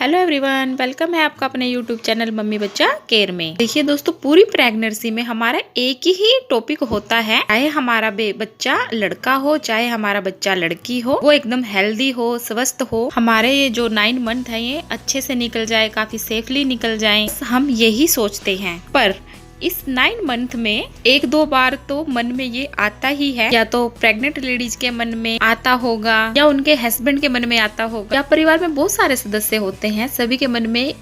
Hello everyone, welcome है आपका अपने यूट्यूब चैनल मम्मी बच्चा केयर में। देखिए दोस्तों, पूरी प्रेगनेंसी में हमारा एक ही टॉपिक होता है, चाहे हमारा बच्चा लड़का हो चाहे हमारा बच्चा लड़की हो, वो एकदम हेल्दी हो, स्वस्थ हो, हमारे ये जो 9 मंथ है ये अच्छे से निकल जाए, काफी सेफली निकल जाए, हम यही सोचते हैं। पर इस 9 मंथ में एक दो बार तो मन में ये आता ही है, या तो प्रेग्नेंट लेडीज के मन में आता होगा, या उनके हस्बैंड के मन में आता होगा, या परिवार में बहुत सारे सदस्य होते हैं, सभी के मन में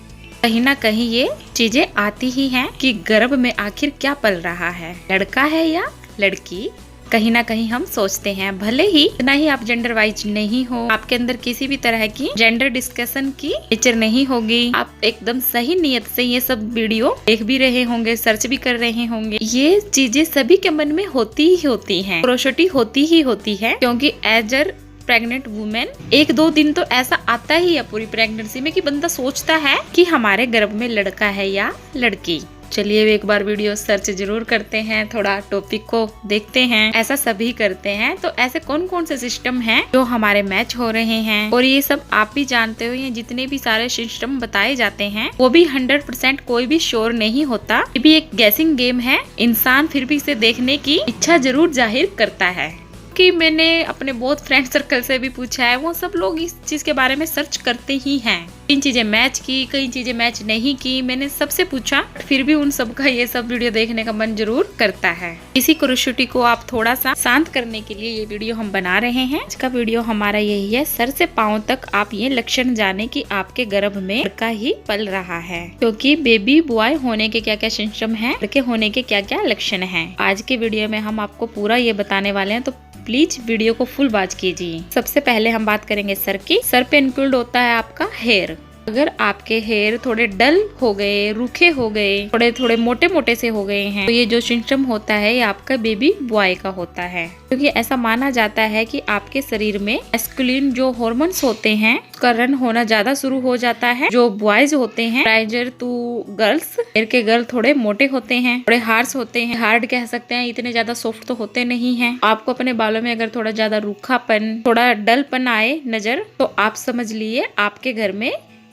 कहीं ना कहीं ये चीजें आती ही हैं कि गर्भ में आखिर क्या पल रहा है, लड़का है या लड़की। कहीं ना कहीं हम सोचते हैं, भले ही इतना ही आप जेंडर वाइज नहीं हो, आपके अंदर किसी भी तरह की जेंडर डिस्कशन की नेचर नहीं होगी, आप एकदम सही नियत से ये सब वीडियो देख भी रहे होंगे, सर्च भी कर रहे होंगे, ये चीजें सभी के मन में होती ही होती हैं, क्यूरियोसिटी होती ही होती है। क्योंकि एज अ प्रेग्नेंट वुमेन एक दो दिन तो ऐसा आता ही है पूरी प्रेगनेंसी में कि बंदा सोचता है कि हमारे गर्भ में लड़का है या लड़की। चलिए एक बार वीडियो सर्च जरूर करते हैं, थोड़ा टॉपिक को देखते हैं। ऐसा सभी करते हैं, तो ऐसे कौन कौन से सिस्टम हैं जो हमारे मैच हो रहे हैं, और ये सब आप भी जानते हो, ये जितने भी सारे सिस्टम बताए जाते हैं वो भी 100% कोई भी श्योर नहीं होता, ये भी एक गैसिंग गेम है। इंसान फिर भी इसे देखने की इच्छा जरूर जाहिर करता है। कि मैंने अपने बहुत फ्रेंड सर्कल से भी पूछा है, वो सब लोग इस चीज के बारे में सर्च करते ही हैं। कई चीजें मैच की, कई चीजें मैच नहीं की, मैंने सबसे पूछा, फिर भी उन सब का ये सब वीडियो देखने का मन जरूर करता है। इसी क्यूरियोसिटी को आप थोड़ा सा शांत करने के लिए ये वीडियो हम बना रहे हैं। आज का वीडियो हमारा यही है, सर से पांव तक आप ये लक्षण जाने कि आपके गर्भ में लड़का ही पल रहा है, क्योंकि बेबी बॉय होने के क्या क्या सिम्टम है, लड़के होने के क्या क्या लक्षण है। आज के वीडियो में हम आपको पूरा ये बताने वाले हैं, तो प्लीज वीडियो को फुल वॉच कीजिए। सबसे पहले हम बात करेंगे सर की। सर पे इंक्लूड होता है आपका हेयर। अगर आपके हेयर थोड़े डल हो गए, रूखे हो गए, थोड़े थोड़े मोटे मोटे से हो गए हैं, तो ये जो सिम्टम होता है ये आपका बेबी बॉय का होता है। क्योंकि ऐसा माना जाता है कि आपके शरीर में मैस्कुलिन जो हार्मोन्स होते हैं का रन होना ज्यादा शुरू हो जाता है। जो बॉयज होते हैं प्राइजर टू गर्ल्स, हेयर के गर्ल थोड़े मोटे होते हैं, थोड़े हार्श होते हैं, हार्ड कह सकते हैं, इतने ज्यादा सॉफ्ट तो होते नहीं हैं। आपको अपने बालों में अगर थोड़ा ज्यादा रूखापन, थोड़ा डलपन आए नजर, तो आप समझ लिए आपके घर में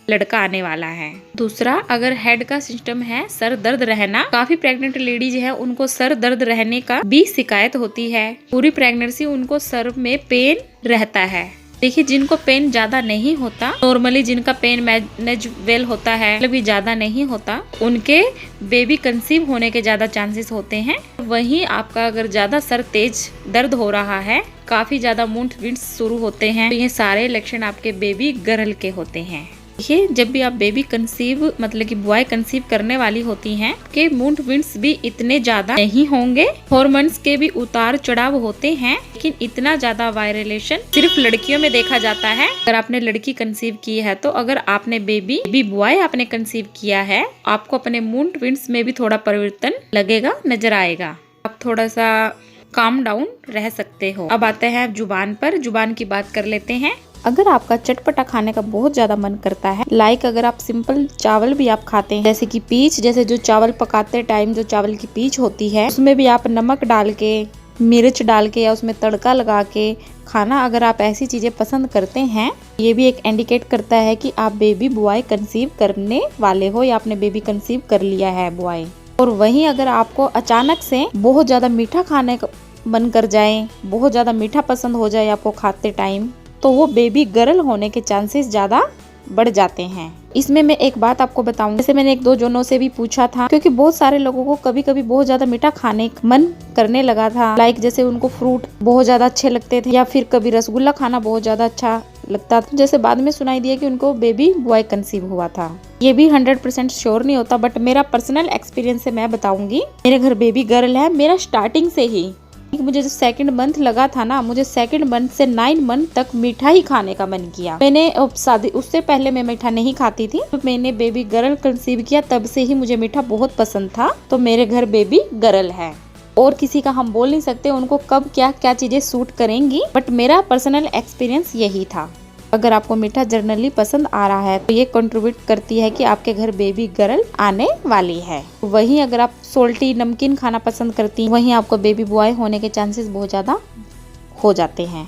लड़का आने वाला है। दूसरा, अगर हेड का सिस्टम है सर दर्द रहना, काफी प्रेग्नेंट लेडीज है उनको सर दर्द रहने का भी शिकायत होती है। पूरी प्रेगनेंसी उनको सर में पेन रहता है। देखिए, जिनको पेन ज्यादा नहीं होता, नॉर्मली जिनका पेन मैनेज वेल होता है, मतलब भी ज्यादा नहीं होता, उनके बेबी कंसीव होने के ज्यादा चांसेस होते हैं। वहीं आपका अगर ज्यादा सर तेज दर्द हो रहा है, काफी ज्यादा मूड विंड्स शुरू होते हैं, तो ये सारे लक्षण आपके बेबी गर्ल के होते हैं। देखिए, जब भी आप बेबी कंसीव मतलब कि बॉय कंसीव करने वाली होती हैं, के मूड विंड्स भी इतने ज्यादा नहीं होंगे, हार्मोन्स के भी उतार चढ़ाव होते हैं, लेकिन इतना ज्यादा वायरलेशन सिर्फ लड़कियों में देखा जाता है। अगर आपने लड़की कंसीव की है, तो अगर आपने बेबी बॉय आपने कंसीव किया है, आपको अपने मूड विंड्स में भी थोड़ा परिवर्तन लगेगा, नजर आएगा। आप थोड़ा सा काम डाउन रह सकते हो। अब आते हैं जुबान पर। जुबान की बात कर लेते हैं। अगर आपका चटपटा खाने का बहुत ज्यादा मन करता है, लाइक अगर आप सिंपल चावल भी आप खाते हैं, जैसे कि पीच, जैसे जो चावल पकाते टाइम जो चावल की पीच होती है, उसमें भी आप नमक डाल के, मिर्च डाल के या उसमें तड़का लगा के खाना, अगर आप ऐसी चीजें पसंद करते हैं, ये भी एक इंडिकेट करता है कि आप बेबी बॉय कंसीव करने वाले हो, या आपने बेबी कंसीव कर लिया है बॉय। और वहीं अगर आपको अचानक से बहुत ज्यादा मीठा खाने का मन कर जाए, बहुत ज्यादा मीठा पसंद हो जाए आपको खाते टाइम, तो वो बेबी गर्ल होने के चांसेस ज्यादा बढ़ जाते हैं। इसमें मैं एक बात आपको बताऊंगी, जैसे मैंने एक दो जनों से भी पूछा था, क्योंकि बहुत सारे लोगों को कभी कभी बहुत ज्यादा मीठा खाने का मन करने लगा था, लाइक जैसे उनको फ्रूट बहुत ज्यादा अच्छे लगते थे, या फिर कभी रसगुल्ला खाना बहुत ज्यादा अच्छा लगता था, जैसे बाद में सुनाई दिया कि उनको बेबी बॉय कंसीव हुआ था। ये भी 100% श्योर नहीं होता, बट मेरा पर्सनल एक्सपीरियंस से मैं बताऊंगी। मेरे घर बेबी गर्ल है, मेरा स्टार्टिंग से ही, मुझे जो 2nd मंथ लगा था ना, मुझे 2nd मंथ से 9 मंथ तक मीठा ही खाने का मन किया। मैंने शादी उससे पहले मैं मीठा नहीं खाती थी, तो मैंने बेबी गर्ल कंसीव किया, तब से ही मुझे मीठा बहुत पसंद था। तो मेरे घर बेबी गर्ल है, और किसी का हम बोल नहीं सकते उनको कब क्या क्या चीजें सूट करेंगी, बट मेरा पर्सनल एक्सपीरियंस यही था। अगर आपको मीठा जर्नली पसंद आ रहा है, तो ये कंट्रीब्यूट करती है कि आपके घर बेबी गर्ल आने वाली है। वहीं अगर आप सोल्टी नमकीन खाना पसंद करती हैं, वहीं आपको बेबी बॉय होने के चांसेस बहुत ज्यादा हो जाते हैं।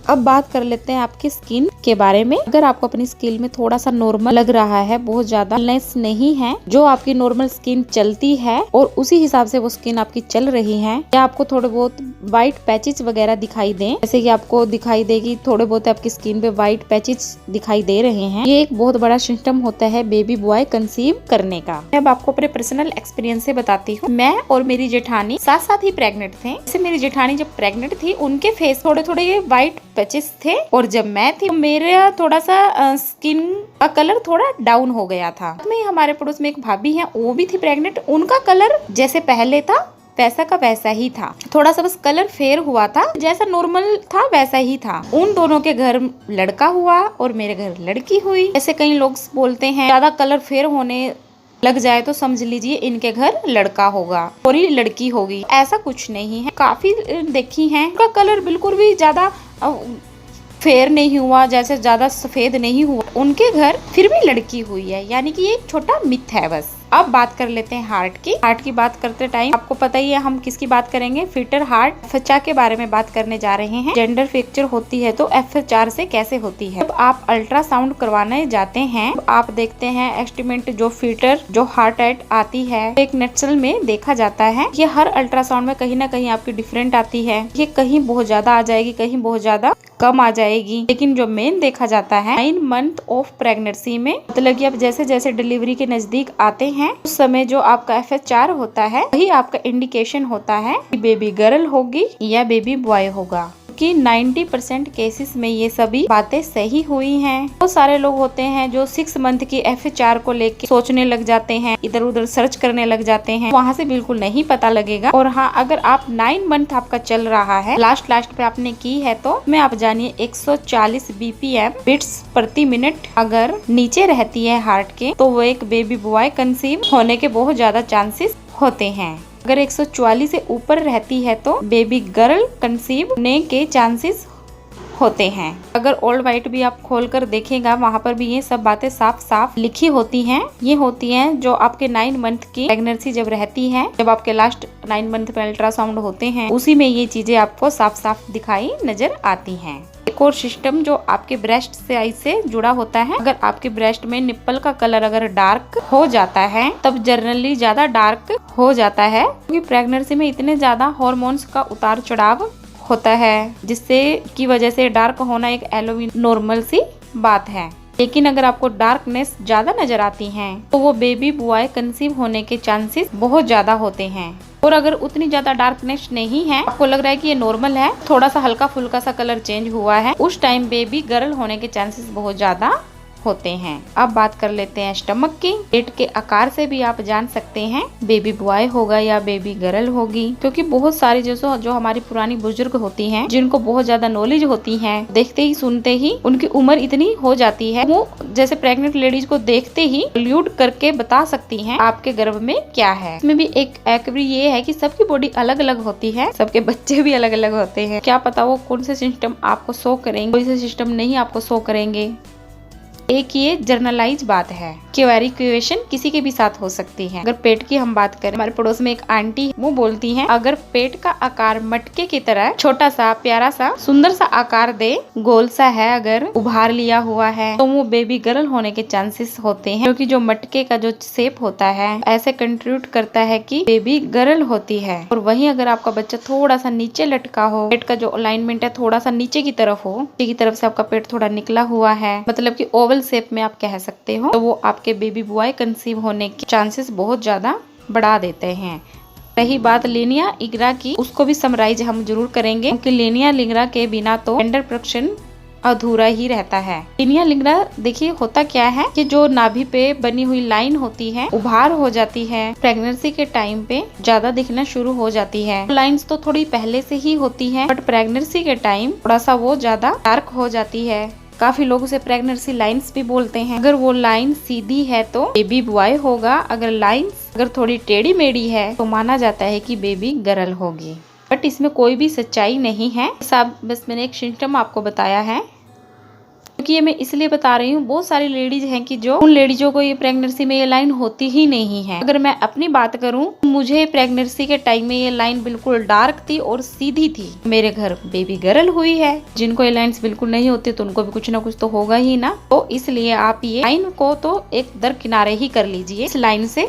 अब बात कर लेते हैं आपकी स्किन के बारे में। अगर आपको अपनी स्किन में थोड़ा सा नॉर्मल लग रहा है, बहुत ज्यादा लेस नहीं है, जो आपकी नॉर्मल स्किन चलती है और उसी हिसाब से वो स्किन आपकी चल रही है, या आपको थोड़े बहुत व्हाइट पैचेस वगैरह दिखाई दें, जैसे कि आपको दिखाई देगी थोड़े बहुत आपकी स्किन पे व्हाइट पैचेस दिखाई दे रहे हैं, ये एक बहुत बड़ा सिस्टम होता है बेबी बॉय कंसीव करने का। अब आपको अपने पर्सनल एक्सपीरियंस से बताती हूँ। मैं और मेरी जेठानी साथ साथ ही प्रेग्नेंट थे। जैसे मेरी जेठानी जब प्रेग्नेंट थी, उनके फेस थोड़े थोड़े ये व्हाइट पैचेस थे, और जब मैं थी मेरा थोड़ा सा स्किन का कलर थोड़ा डाउन हो गया था। में हमारे पड़ोस में एक भाभी है, वो भी थी प्रेग्नेंट, उनका कलर जैसे पहले था वैसा का वैसा ही था, थोड़ा सा बस कलर फेयर हुआ था, जैसा नॉर्मल था वैसा ही था। उन दोनों के घर लड़का हुआ और मेरे घर लड़की हुई। ऐसे कई लोग बोलते हैं ज्यादा कलर फेयर होने लग जाए तो समझ लीजिए इनके घर लड़का होगा और ये लड़की होगी, ऐसा कुछ नहीं है। काफी देखी हैं, उनका कलर बिल्कुल भी ज्यादा फेयर नहीं हुआ, जैसे ज्यादा सफेद नहीं हुआ, उनके घर फिर भी लड़की हुई है, यानी कि ये एक छोटा मिथ है बस। अब बात कर लेते हैं हार्ट की। हार्ट की बात करते टाइम आपको पता ही है हम किसकी बात करेंगे, फिटर हार्ट FHR के बारे में बात करने जा रहे हैं। जेंडर फ्रैक्चर होती है तो FHR से कैसे होती है। जब आप अल्ट्रासाउंड करवाने जाते हैं, आप देखते हैं एस्टिमेट जो फिटर जो हार्ट रेट आती है एक नेचुरल में देखा जाता है। ये हर अल्ट्रासाउंड में कहीं ना कहीं आपकी डिफरेंट आती है, ये कहीं बहुत ज्यादा आ जाएगी, कहीं बहुत ज्यादा कम आ जाएगी, लेकिन जो मेन देखा जाता है 9 मंथ ऑफ प्रेगनेंसी में, मतलब कि आप जैसे जैसे डिलीवरी के नजदीक आते हैं उस समय जो आपका FHR होता है वही आपका इंडिकेशन होता है कि बेबी गर्ल होगी या बेबी बॉय होगा। कि 90% केसेस में ये सभी बातें सही हुई हैं। बहुत सारे लोग होते हैं जो 6 मंथ की FHR को लेके सोचने लग जाते हैं, इधर उधर सर्च करने लग जाते हैं, वहाँ से बिल्कुल नहीं पता लगेगा। और हाँ, अगर आप 9 मंथ आपका चल रहा है, लास्ट पे आपने की है, तो मैं आप जानिए 140 BPM बीट्स प्रति मिनट अगर नीचे रहती है हार्ट के, तो वो एक बेबी बॉय कंसीव होने के बहुत ज्यादा चांसेस होते हैं। अगर 144 से ऊपर रहती है तो बेबी गर्ल कंसीव होने के चांसेस होते हैं। अगर ओल्ड वाइट भी आप खोलकर देखेगा, वहाँ पर भी ये सब बातें साफ साफ लिखी होती हैं। ये होती हैं जो आपके 9 मंथ की प्रेगनेंसी जब रहती है, जब आपके लास्ट 9 मंथ में अल्ट्रासाउंड होते हैं, उसी में ये चीजें आपको साफ साफ दिखाई नजर आती हैं। एक और सिस्टम जो आपके ब्रेस्ट से जुड़ा होता है, अगर आपके ब्रेस्ट में निप्पल का कलर अगर डार्क हो जाता है, तब जनरली ज्यादा डार्क हो जाता है, क्योंकि प्रेगनेंसी में इतने ज्यादा हार्मोन्स का उतार चढ़ाव होता है, जिससे की वजह से डार्क होना एक एलोवी नॉर्मल सी बात है। लेकिन अगर आपको डार्कनेस ज्यादा नजर आती है तो वो बेबी बॉय कंसीव होने के चांसेस बहुत ज्यादा होते हैं। और अगर उतनी ज्यादा डार्कनेस नहीं है, आपको लग रहा है कि ये नॉर्मल है, थोड़ा सा हल्का फुल्का सा कलर चेंज हुआ है, उस टाइम बेबी गर्ल होने के चांसेस बहुत ज्यादा होते हैं। अब बात कर लेते हैं स्टमक की। पेट के आकार से भी आप जान सकते हैं बेबी बॉय होगा या बेबी गर्ल होगी, क्योंकि बहुत सारी जो हमारी पुरानी बुजुर्ग होती हैं, जिनको बहुत ज्यादा नॉलेज होती है, देखते ही सुनते ही उनकी उम्र इतनी हो जाती है, वो जैसे प्रेग्नेंट लेडीज को देखते ही ल्यूड करके बता सकती हैं आपके गर्भ में क्या है। इसमें भी एक ये है कि सबकी बॉडी अलग अलग होती है, सबके बच्चे भी अलग अलग होते हैं, क्या पता वो कौन से सिस्टम आपको शो करेंगे, कोई से सिस्टम नहीं आपको शो करेंगे। एक ये जर्नलाइज बात है कि वेरिकुएशन किसी के भी साथ हो सकती है। अगर पेट की हम बात करें, हमारे पड़ोस में एक आंटी वो बोलती हैं, अगर पेट का आकार मटके की तरह छोटा सा प्यारा सा सुंदर सा आकार दे, गोल सा है, अगर उभार लिया हुआ है, तो वो बेबी गर्ल होने के चांसेस होते हैं, क्योंकि जो मटके का जो शेप होता है ऐसे कंट्रीब्यूट करता है कि बेबी गर्ल होती है। और वहीं अगर आपका बच्चा थोड़ा सा नीचे लटका हो, पेट का जो अलाइनमेंट है थोड़ा सा नीचे की तरफ हो, नीचे की तरफ से आपका पेट थोड़ा निकला हुआ है, मतलब कि ओवल शेप में आप कह सकते हो, तो वो आपके बेबी बॉय कंसीव होने के चांसेस बहुत ज्यादा बढ़ा देते हैं। रही बात लीनिया लिंग्रा की, उसको भी समराइज हम जरूर करेंगे, क्योंकि लीनिया लिंग्रा के बिना तो जेंडर प्रोडक्शन अधूरा ही रहता है। लीनिया लिंग्रा देखिए होता क्या है कि जो नाभि पे बनी हुई लाइन होती है उभार हो जाती है, प्रेगनेंसी के टाइम पे ज्यादा दिखना शुरू हो जाती है। लाइंस तो थोड़ी पहले से ही होती है, बट प्रेगनेंसी के टाइम थोड़ा सा वो ज्यादा डार्क हो जाती है। काफी लोग उसे प्रेगनेंसी लाइंस भी बोलते हैं। अगर वो लाइन सीधी है तो बेबी बॉय होगा, अगर लाइंस अगर थोड़ी टेढ़ी मेढ़ी है तो माना जाता है कि बेबी गर्ल होगी। बट इसमें कोई भी सच्चाई नहीं है, सब बस मैंने एक सिम्टम आपको बताया है, क्योंकि ये मैं इसलिए बता रही हूँ, बहुत सारी लेडीज हैं कि जो उन लेडीजों को ये प्रेगनेंसी में ये लाइन होती ही नहीं है। अगर मैं अपनी बात करूँ, मुझे प्रेगनेंसी के टाइम में ये लाइन बिल्कुल डार्क थी और सीधी थी। मेरे घर बेबी गर्ल हुई है, जिनको ये लाइन्स बिल्कुल नहीं होती तो उनको भी कुछ ना कुछ तो होगा ही ना। तो इसलिए आप ये लाइन को तो एक दरकिनारे ही कर लीजिए। इस लाइन से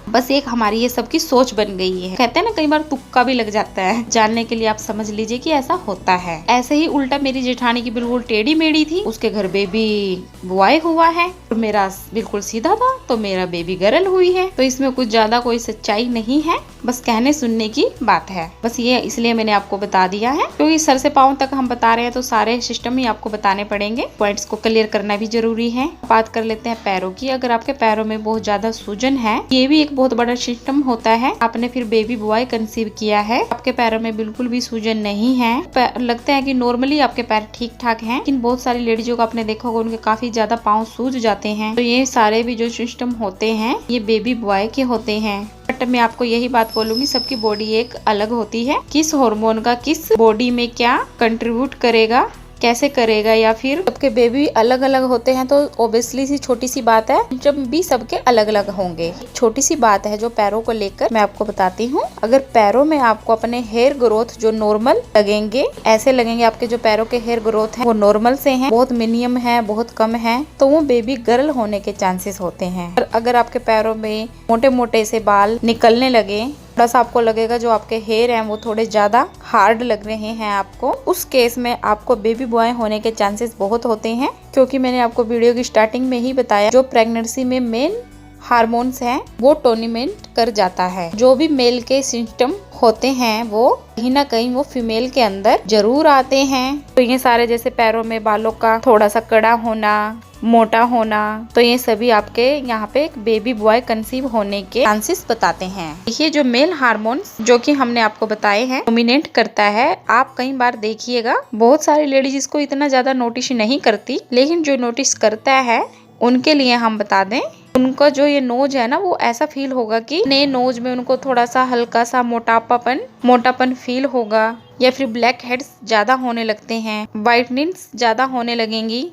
बस एक हमारी ये सबकी सोच बन गई है। कहते हैं ना, कई बार तुक्का भी लग जाता है। जानने के लिए आप समझ लीजिए कि ऐसा होता है। ऐसे ही उल्टा मेरी जेठानी की बिल्कुल टेढ़ी मेढ़ी थी, उसके घर बेबी बॉय हुआ है, और मेरा बिल्कुल सीधा था तो मेरा बेबी गर्ल हुई है। तो इसमें कुछ ज्यादा कोई सच्चाई नहीं है, बस कहने सुनने की बात है। बस ये इसलिए मैंने आपको बता दिया है, क्योंकि सर से पाँव तक हम बता रहे हैं तो सारे सिस्टम ही आपको बताने पड़ेंगे। पॉइंट्स को क्लियर करना भी जरूरी है। बात कर लेते हैं पैरों की। अगर आपके पैरों में बहुत ज्यादा सूजन है, ये भी एक बहुत बड़ा सिस्टम होता है। आपने फिर बेबी बॉय कंसीव किया है, आपके पैरों में बिल्कुल भी सूजन नहीं है, लगता है कि नॉर्मली आपके पैर ठीक ठाक हैं, लेकिन बहुत सारी लेडीजों को आपने देखा होगा उनके काफी ज्यादा पाँव सूज जाते हैं। तो ये सारे भी जो सिस्टम होते हैं ये बेबी बॉय के होते हैं। बट मैं आपको यही बात बोलूंगी, सबकी बॉडी एक अलग होती है। किस हार्मोन का किस बॉडी में क्या कंट्रीब्यूट करेगा, कैसे करेगा, या फिर सबके बेबी अलग अलग होते हैं। तो ऑब्वियसली सी छोटी सी बात है, जब भी सबके अलग अलग होंगे। छोटी सी बात है जो पैरों को लेकर मैं आपको बताती हूँ। अगर पैरों में आपको अपने हेयर ग्रोथ जो नॉर्मल लगेंगे, ऐसे लगेंगे आपके जो पैरों के हेयर ग्रोथ है वो नॉर्मल से हैं, बहुत मिनिमम है, बहुत कम है, तो वो बेबी गर्ल होने के चांसेस होते हैं। और अगर आपके पैरों में मोटे मोटे से बाल निकलने लगे, थोड़ा सा आपको लगेगा जो आपके हेयर हैं वो थोड़े ज्यादा हार्ड लग रहे हैं आपको, उस केस में आपको बेबी बॉय होने के चांसेस बहुत होते हैं। क्योंकि मैंने आपको वीडियो की स्टार्टिंग में ही बताया, जो प्रेगनेंसी में मेन हार्मोन्स हैं वो टोर्नामेंट कर जाता है। जो भी मेल के सिम्टम होते हैं वो कहीं ना कहीं वो फीमेल के अंदर जरूर आते हैं। तो ये सारे जैसे पैरों में बालों का थोड़ा सा कड़ा होना, मोटा होना, तो ये सभी आपके यहाँ पे एक बेबी बॉय कंसीव होने के चांसेस बताते हैं। देखिए, जो मेल हार्मोन्स जो कि हमने आपको बताए हैं डोमिनेट करता है, आप कई बार देखिएगा बहुत सारी लेडीज इसको इतना ज्यादा नोटिस नहीं करती, लेकिन जो नोटिस करता है उनके लिए हम बता दें, उनका जो ये नोज है ना वो ऐसा फील होगा कि नए नोज में उनको थोड़ा सा हल्का सा मोटापन फील होगा, या फिर ब्लैक हेड्स ज्यादा होने लगते हैं, व्हाइटनिंग्स ज्यादा होने लगेंगी।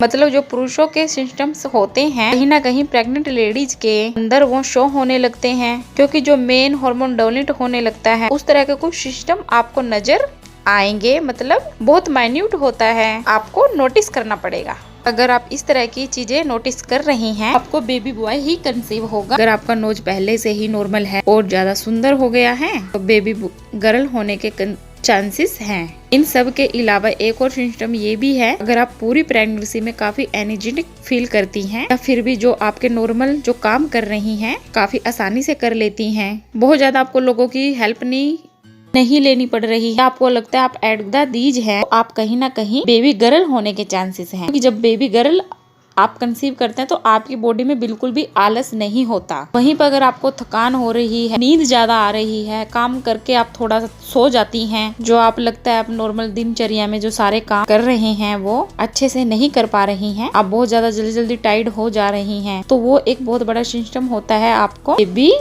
मतलब जो पुरुषों के सिस्टम्स होते हैं कहीं ना कहीं प्रेग्नेंट लेडीज के अंदर वो शो होने लगते हैं, क्योंकि जो मेन हार्मोन डोमिनेट होने लगता है उस तरह के कुछ सिस्टम आपको नजर आएंगे। मतलब बहुत माइन्यूट होता है, आपको नोटिस करना पड़ेगा। अगर आप इस तरह की चीजें नोटिस कर रही हैं, आपको बेबी बॉय ही कंसीव होगा। अगर आपका नोज पहले से ही नॉर्मल है और ज्यादा सुंदर हो गया है तो बेबी गर्ल होने के चांसेस हैं। इन सब के अलावा एक और सिस्टम ये भी है, अगर आप पूरी प्रेगनेंसी में काफी एनर्जेटिक फील करती हैं, या फिर भी जो आपके नॉर्मल जो काम कर रही हैं काफी आसानी से कर लेती हैं, बहुत ज्यादा आपको लोगों की हेल्प नहीं लेनी पड़ रही है, आपको लगता है आप एट द दीज हैं, तो आप कहीं ना कहीं बेबी गर्ल होने के चांसेस हैं। क्योंकि जब बेबी गर्ल आप कंसीव करते हैं तो आपकी बॉडी में बिल्कुल भी आलस नहीं होता। वहीं पर अगर आपको थकान हो रही है, नींद ज्यादा आ रही है, काम करके आप थोड़ा सा सो जाती हैं, जो आप लगता है आप नॉर्मल दिनचर्या में जो सारे काम कर रहे हैं वो अच्छे से नहीं कर पा रही हैं, आप बहुत ज्यादा जल्दी टाइर्ड हो जा रही हैं, तो वो एक बहुत बड़ा सिस्टम होता है आपको बेबी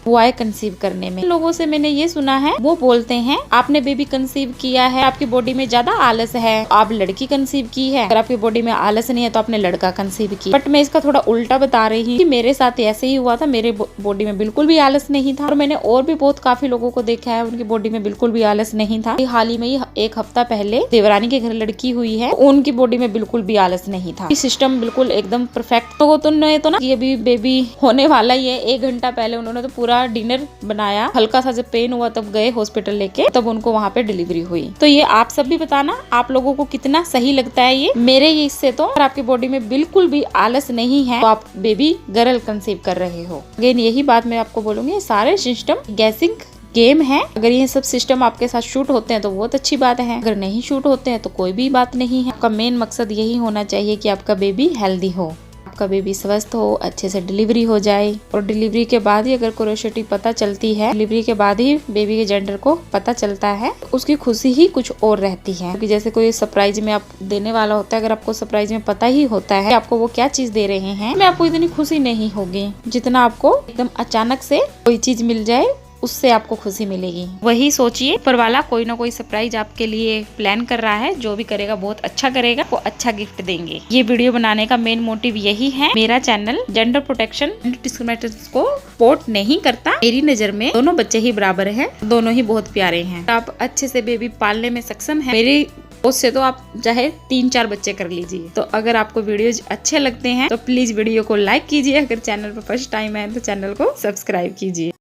बॉय कंसीव करने में। लोगों से मैंने ये सुना है, वो बोलते हैं आपने बेबी कंसीव किया है, आपकी बॉडी में ज्यादा आलस है, आप लड़की कंसीव की है। अगर आपकी बॉडी में आलस नहीं है तो आपने लड़का कंसीव किया। बट मैं इसका थोड़ा उल्टा बता रही हूँ कि मेरे साथ ऐसे ही हुआ था, मेरे बॉडी में बिल्कुल भी आलस नहीं था, और मैंने और भी बहुत काफी लोगों को देखा है उनकी बॉडी में बिल्कुल भी आलस नहीं था। हाल ही में एक हफ्ता पहले देवरानी के घर लड़की हुई है, उनकी बॉडी में बिल्कुल भी आलस नहीं था। सिस्टम बिल्कुल एकदम परफेक्ट। तो ना ये भी बेबी होने वाला ही है, 1 घंटा पहले उन्होंने तो पूरा डिनर बनाया, हल्का सा जब पेन हुआ तब गए हॉस्पिटल लेके, तब उनको वहाँ पे डिलीवरी हुई। तो ये आप सब भी बताना आप लोगों को कितना सही लगता है ये मेरे इससे। तो अगर आपकी बॉडी में बिल्कुल भी आलस नहीं है तो आप बेबी गर्ल कंसीव कर रहे हो। अगेन यही बात मैं आपको बोलूंगी, सारे सिस्टम गैसिंग गेम है। अगर ये सब सिस्टम आपके साथ शूट होते हैं तो बहुत अच्छी बात है, अगर नहीं शूट होते हैं तो कोई भी बात नहीं है। आपका मेन मकसद यही होना चाहिए कि आपका बेबी हेल्दी हो, आपका बेबी स्वस्थ हो, अच्छे से डिलीवरी हो जाए। और डिलीवरी के बाद ही अगर क्यूरोसिटी पता चलती है, डिलीवरी के बाद ही बेबी के जेंडर को पता चलता है, उसकी खुशी ही कुछ और रहती है। क्योंकि जैसे कोई सरप्राइज में आप देने वाला होता है, अगर आपको सरप्राइज में पता ही होता है आपको वो क्या चीज दे रहे हैं, में आपको इतनी खुशी नहीं होगी जितना आपको एकदम अचानक से कोई चीज मिल जाए उससे आपको खुशी मिलेगी। वही सोचिए, ऊपर वाला कोई ना कोई सरप्राइज आपके लिए प्लान कर रहा है। जो भी करेगा बहुत अच्छा करेगा, वो अच्छा गिफ्ट देंगे। ये वीडियो बनाने का मेन मोटिव यही है। मेरा channel gender protection and discrimination को सपोर्ट नहीं करता। मेरी नजर में दोनों बच्चे ही बराबर है, दोनों ही बहुत प्यारे हैं। आप अच्छे से बेबी पालने में सक्षम है। मेरी उससे तो आप चाहे 3-4 बच्चे कर लीजिए। तो अगर आपको वीडियोज अच्छे लगते हैं तो प्लीज वीडियो को लाइक कीजिए। अगर चैनल पर फर्स्ट टाइम है तो चैनल को सब्सक्राइब कीजिए।